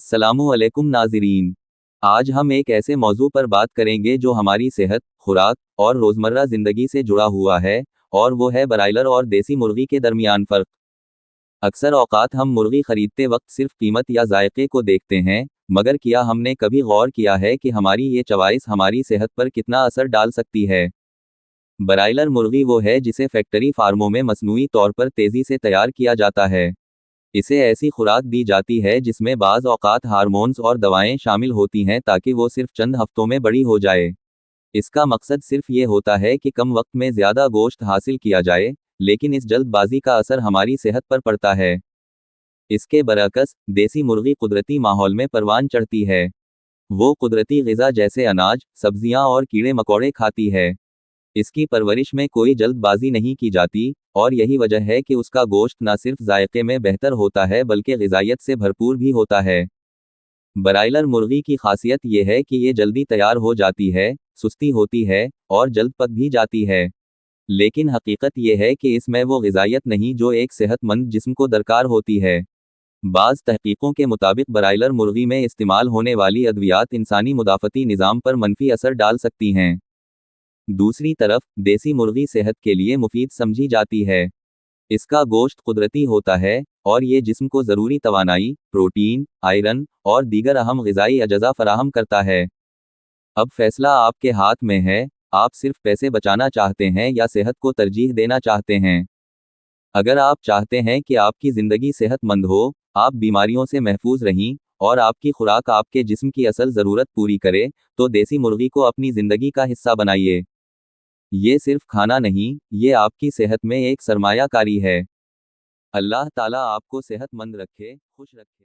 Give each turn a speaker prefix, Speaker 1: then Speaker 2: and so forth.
Speaker 1: अस्सलामुअलैकुम नाज़रीन। आज हम एक ऐसे मौजू पर बात करेंगे जो हमारी सेहत, खुराक और रोज़मर्रा ज़िंदगी से जुड़ा हुआ है, और वो है ब्रायलर और देसी मुर्गी के दरमियान फ़र्क। अक्सर औक़ात हम मुर्गी खरीदते वक्त सिर्फ कीमत या जायके को देखते हैं, मगर क्या हमने कभी गौर किया है कि हमारी ये चॉइस हमारी सेहत पर कितना असर डाल सकती है? ब्रायलर मुर्गी वो है जिसे फैक्ट्री फार्मों में मसनूई तौर पर तेज़ी से तैयार किया जाता है। इसे ऐसी खुराक दी जाती है जिसमें बाज़ औक़ात हार्मोन्स और दवाएं शामिल होती हैं ताकि वो सिर्फ चंद हफ्तों में बड़ी हो जाए। इसका मकसद सिर्फ ये होता है कि कम वक्त में ज़्यादा गोश्त हासिल किया जाए, लेकिन इस जल्दबाजी का असर हमारी सेहत पर पड़ता है। इसके बरअक्स, देसी मुर्गी कुदरती माहौल में परवान चढ़ती है। वो कुदरती ग़िज़ा जैसे अनाज, सब्जियां और कीड़े मकोड़े खाती है। इसकी परवरिश में कोई जल्दबाजी नहीं की जाती, और यही वजह है कि उसका गोश्त न सिर्फ जायके में बेहतर होता है बल्कि ग़िज़ाइयत से भरपूर भी होता है। ब्रायलर मुर्गी की खासियत ये है कि ये जल्दी तैयार हो जाती है, सुस्ती होती है, और जल्द पक भी जाती है। लेकिन हकीकत ये है कि इसमें वो ग़िज़ाइयत नहीं जो एक सेहतमंद जिस्म को दरकार होती है। बाज़ तहकीकों के मुताबिक ब्रायलर मुर्गी में इस्तेमाल होने वाली अद्वियात इंसानी मुदाफ़ती निज़ाम पर मनफी असर डाल सकती हैं। दूसरी तरफ, देसी मुर्गी सेहत के लिए मुफीद समझी जाती है। इसका गोश्त कुदरती होता है, और ये जिस्म को ज़रूरी तवानाई, प्रोटीन, आयरन और दीगर अहम ग़िज़ाई अजज़ा फराहम करता है। अब फैसला आपके हाथ में है, आप सिर्फ पैसे बचाना चाहते हैं या सेहत को तरजीह देना चाहते हैं। अगर आप चाहते हैं कि आपकी ज़िंदगी सेहतमंद हो, आप बीमारियों से महफूज रहें, और आपकी खुराक आपके जिस्म की असल ज़रूरत पूरी करे, तो देसी मुर्गी को अपनी ज़िंदगी का हिस्सा बनाइए। ये सिर्फ खाना नहीं, ये आपकी सेहत में एक सरमायाकारी है। अल्लाह ताला आपको सेहतमंद रखे, खुश रखे।